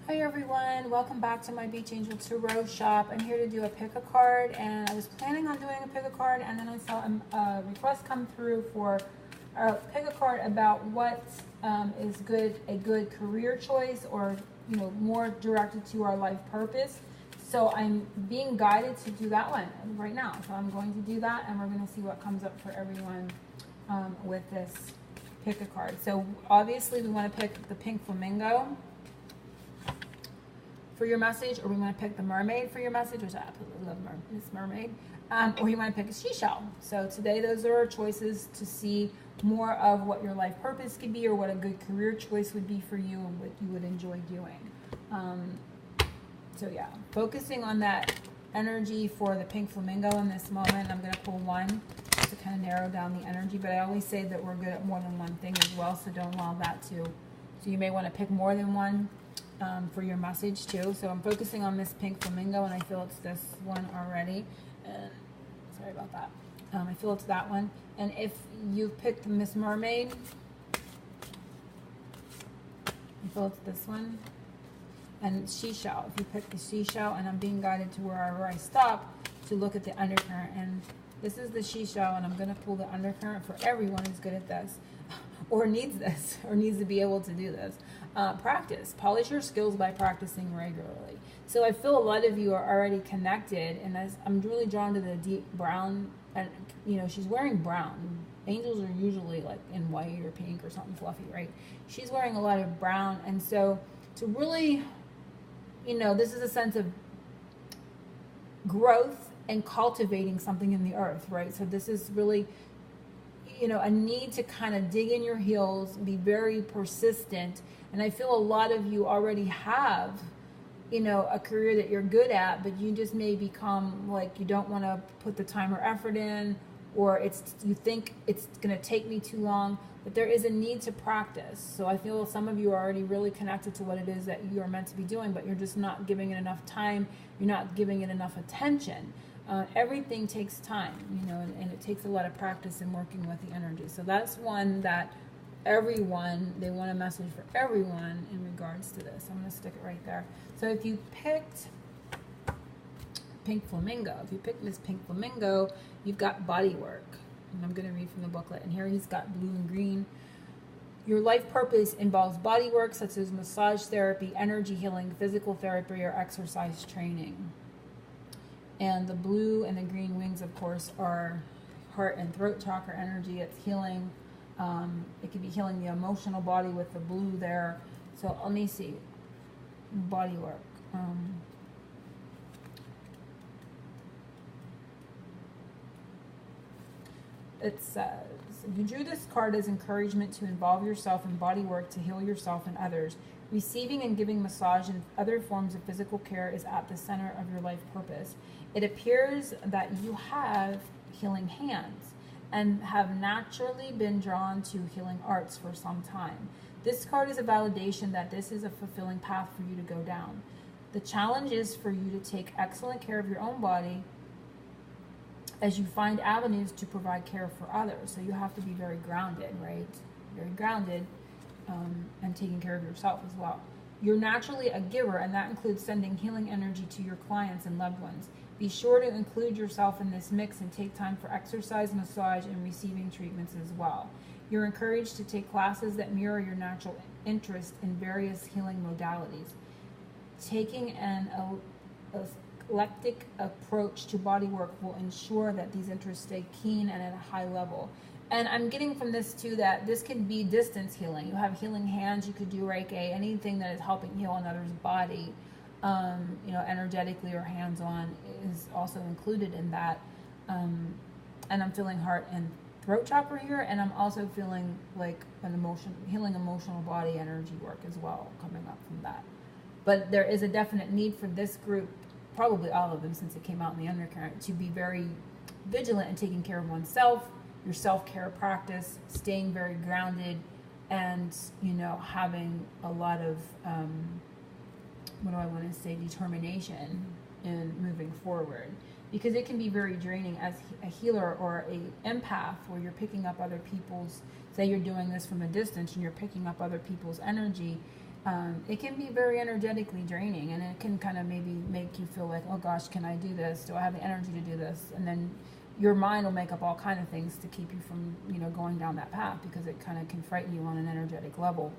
Hi everyone, welcome back to my Beach Angel Tarot shop. I'm here to do a pick a card, and I was planning on doing a pick a card, and then I saw a request come through for a pick a card about what is a good career choice, or more directed to our life purpose. So I'm being guided to do that one right now. So I'm going to do that, and we're going to see what comes up for everyone with this pick a card. So obviously we want to pick the pink flamingo for your message, or we want to pick the mermaid for your message, which I absolutely love this mermaid, or you want to pick a seashell. So today those are our choices to see more of what your life purpose could be, or what a good career choice would be for you, and what you would enjoy doing. So yeah, focusing on that energy for the pink flamingo in this moment. I'm going to pull one just to kind of narrow down the energy, but I always say that we're good at more than one thing as well, so don't allow that to. So you may want to pick more than one for your message too. So I'm focusing on this pink flamingo, and I feel it's this one already. And sorry about that. I feel it's that one. And if you picked Miss Mermaid, I feel it's this one. And seashell, if you pick the seashell, and I'm being guided to wherever I stop to look at the undercurrent. And this is the seashell, and I'm going to pull the undercurrent for everyone who's good at this, or needs this, or needs to be able to do this. Practice. Polish your skills by practicing regularly. So I feel a lot of you are already connected, and I'm really drawn to the deep brown, and she's wearing brown. Angels are usually like in white or pink or something fluffy, right? She's wearing a lot of brown, and so to really, this is a sense of growth and cultivating something in the earth, right? So this is really, a need to kind of dig in your heels, be very persistent. And I feel a lot of you already have, a career that you're good at, but you just may become like, you don't want to put the time or effort in, or you think it's going to take me too long, but there is a need to practice. So I feel some of you are already really connected to what it is that you are meant to be doing, but you're just not giving it enough time. You're not giving it enough attention. Everything takes time, and it takes a lot of practice in working with the energy. So that's one that they want a message for everyone in regards to this. I'm going to stick it right there. So if you picked pink flamingo, if you picked Miss Pink Flamingo, you've got body work. And I'm going to read from the booklet. And here he's got blue and green. Your life purpose involves body work such as massage therapy, energy healing, physical therapy, or exercise training. And the blue and the green wings, of course, are heart and throat chakra energy. It's healing. It could be healing the emotional body with the blue there. So let me see. Body work. It says, you drew this card as encouragement to involve yourself in body work to heal yourself and others. Receiving and giving massage and other forms of physical care is at the center of your life purpose. It appears that you have healing hands and have naturally been drawn to healing arts for some time. This card is a validation that this is a fulfilling path for you to go down. The challenge is for you to take excellent care of your own body as you find avenues to provide care for others. So you have to be very grounded, right? Very grounded, and taking care of yourself as well. You're naturally a giver, and that includes sending healing energy to your clients and loved ones. Be sure to include yourself in this mix and take time for exercise, massage, and receiving treatments as well. You're encouraged to take classes that mirror your natural interest in various healing modalities. Taking an eclectic approach to body work will ensure that these interests stay keen and at a high level. And I'm getting from this too that this can be distance healing. You have healing hands, you could do Reiki, anything that is helping heal another's body, energetically or hands-on is also included in that. And I'm feeling heart and throat chakra here, and I'm also feeling like healing emotional body energy work as well coming up from that. But there is a definite need for this group, probably all of them since it came out in the undercurrent, to be very vigilant in taking care of oneself, your self-care practice, staying very grounded, and having a lot of determination in moving forward, because it can be very draining as a healer or a empath, where you're picking up other people's, say you're doing this from a distance and you're picking up other people's energy. It can be very energetically draining, and it can kind of maybe make you feel like, oh gosh, can I do this? Do I have the energy to do this? And then your mind will make up all kind of things to keep you from, going down that path, because it kind of can frighten you on an energetic level,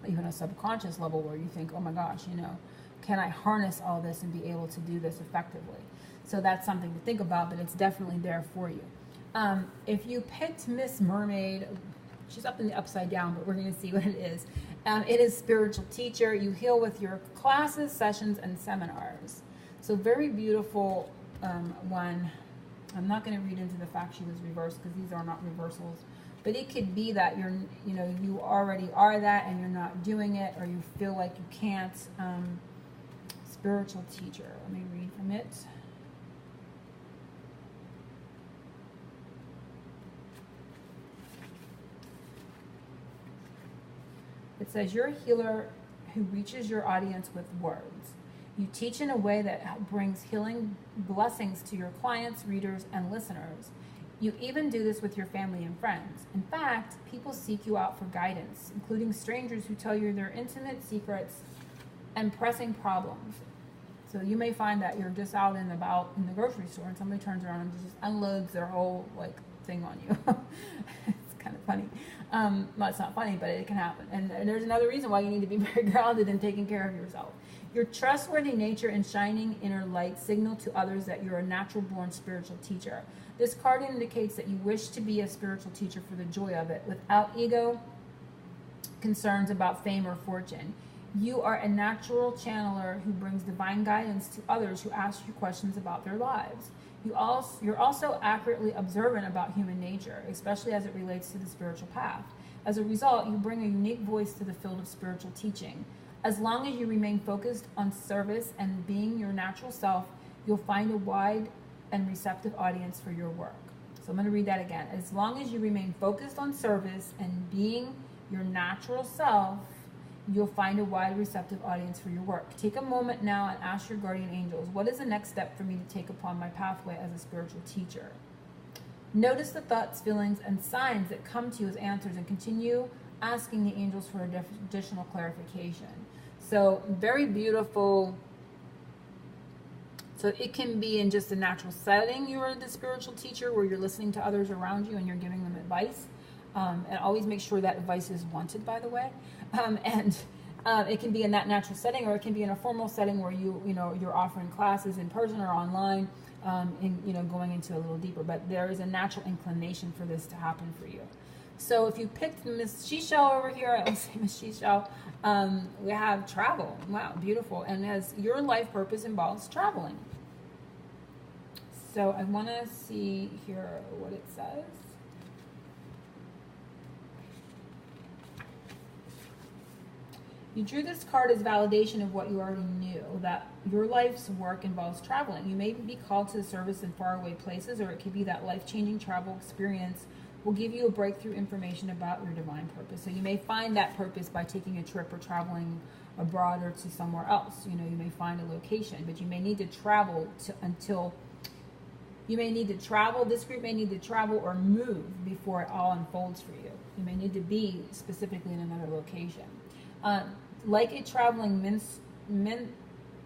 even a subconscious level, where you think, oh my gosh, can I harness all this and be able to do this effectively? So that's something to think about, but it's definitely there for you. If you picked Miss Mermaid, she's up in the upside down, but we're going to see what it is. It is spiritual teacher. You heal with your classes, sessions, and seminars. So very beautiful one. I'm not going to read into the fact she was reversed, because these are not reversals. But it could be that you already are that and you're not doing it, or you feel like you can't. Spiritual teacher. Let me read from it. It says, you're a healer who reaches your audience with words. You teach in a way that brings healing blessings to your clients, readers, and listeners. You even do this with your family and friends. In fact, people seek you out for guidance, including strangers who tell you their intimate secrets and pressing problems. So you may find that you're just out and about in the grocery store, and somebody turns around and just unloads their whole thing on you. It's kind of funny. Well, it's not funny, but it can happen. And there's another reason why you need to be very grounded in taking care of yourself. Your trustworthy nature and shining inner light signal to others that you're a natural-born spiritual teacher. This card indicates that you wish to be a spiritual teacher for the joy of it, without ego, concerns about fame or fortune. You are a natural channeler who brings divine guidance to others who ask you questions about their lives. You're also accurately observant about human nature, especially as it relates to the spiritual path. As a result, you bring a unique voice to the field of spiritual teaching. As long as you remain focused on service and being your natural self, you'll find a wide and receptive audience for your work. So I'm going to read that again. As long as you remain focused on service and being your natural self, you'll find a wide receptive audience for your work. Take a moment now and ask your guardian angels, what is the next step for me to take upon my pathway as a spiritual teacher? Notice the thoughts, feelings, and signs that come to you as answers, and continue asking the angels for additional clarification. So very beautiful. So it can be in just a natural setting. You are the spiritual teacher where you're listening to others around you and you're giving them advice. And always make sure that advice is wanted, by the way. It can be in that natural setting, or it can be in a formal setting where you're offering classes in person or online, and going into a little deeper. But there is a natural inclination for this to happen for you. So if you picked Miss Shishel over here, I always say Miss Shishel, we have travel. Wow, beautiful. And as your life purpose involves traveling. So I want to see here what it says. You drew this card as validation of what you already knew, that your life's work involves traveling. You may be called to service in faraway places, or it could be that life-changing travel experience will give you a breakthrough information about your divine purpose. So you may find that purpose by taking a trip or traveling abroad or to somewhere else. You may find a location, but you may need to travel this group may need to travel or move before it all unfolds for you. You may need to be specifically in another location. Like a traveling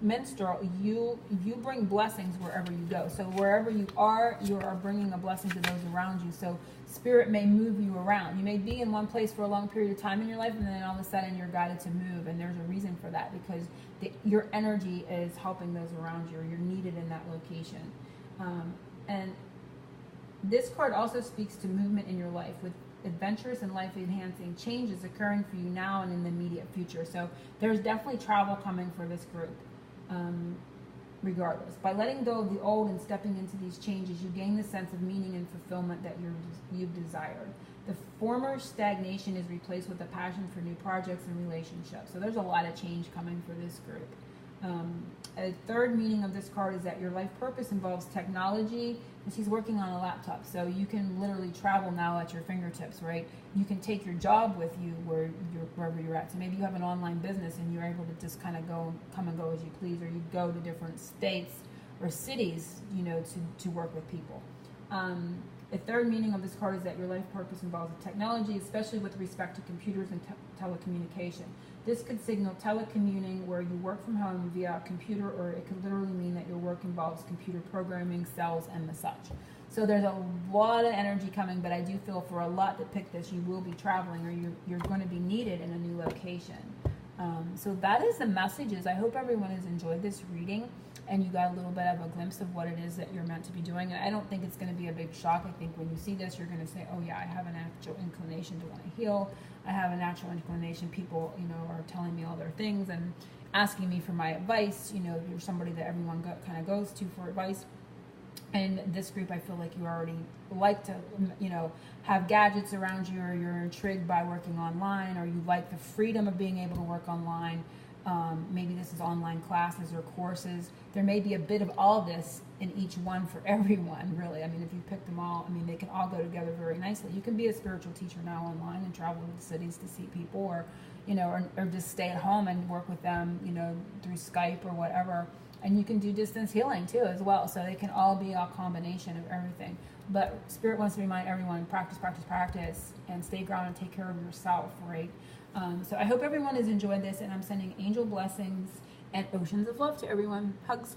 minstrel, you bring blessings wherever you go. So wherever you are bringing a blessing to those around you. So spirit may move you around. You may be in one place for a long period of time in your life, and then all of a sudden you're guided to move, and there's a reason for that, because your energy is helping those around you, or you're needed in that location. And this card also speaks to movement in your life, with adventurous and life-enhancing changes occurring for you now and in the immediate future. So there's definitely travel coming for this group, regardless. By letting go of the old and stepping into these changes, you gain the sense of meaning and fulfillment that you've desired. The former stagnation is replaced with a passion for new projects and relationships. So there's a lot of change coming for this group. A third meaning of this card is that your life purpose involves technology, and she's working on a laptop, so you can literally travel now at your fingertips, right? You can take your job with you wherever you're at. So maybe you have an online business and you're able to just kind of come and go as you please, or you go to different states or cities, to work with people. A third meaning of this card is that your life purpose involves technology, especially with respect to computers and telecommunication. This could signal telecommuting, where you work from home via a computer, or it could literally mean that your work involves computer programming, sales, and massage. So there's a lot of energy coming, but I do feel for a lot that pick this, you will be traveling, or you're going to be needed in a new location. So that is the messages. I hope everyone has enjoyed this reading and you got a little bit of a glimpse of what it is that you're meant to be doing. And I don't think it's going to be a big shock. I think when you see this, you're going to say, oh yeah, I have a natural inclination to want to heal. I have a natural inclination. People, are telling me all their things and asking me for my advice. You're somebody that everyone kind of goes to for advice. And this group, I feel like you already like to, have gadgets around you, or you're intrigued by working online, or you like the freedom of being able to work online. Maybe this is online classes or courses. There may be a bit of all this in each one for everyone, really. I mean, if you pick them all, they can all go together very nicely. You can be a spiritual teacher now online and travel to the cities to see people, or just stay at home and work with them, through Skype or whatever. And you can do distance healing too as well. So they can all be a combination of everything. But Spirit wants to remind everyone, practice, practice, practice, and stay grounded and take care of yourself, right? So I hope everyone has enjoyed this, and I'm sending angel blessings and oceans of love to everyone. Hugs.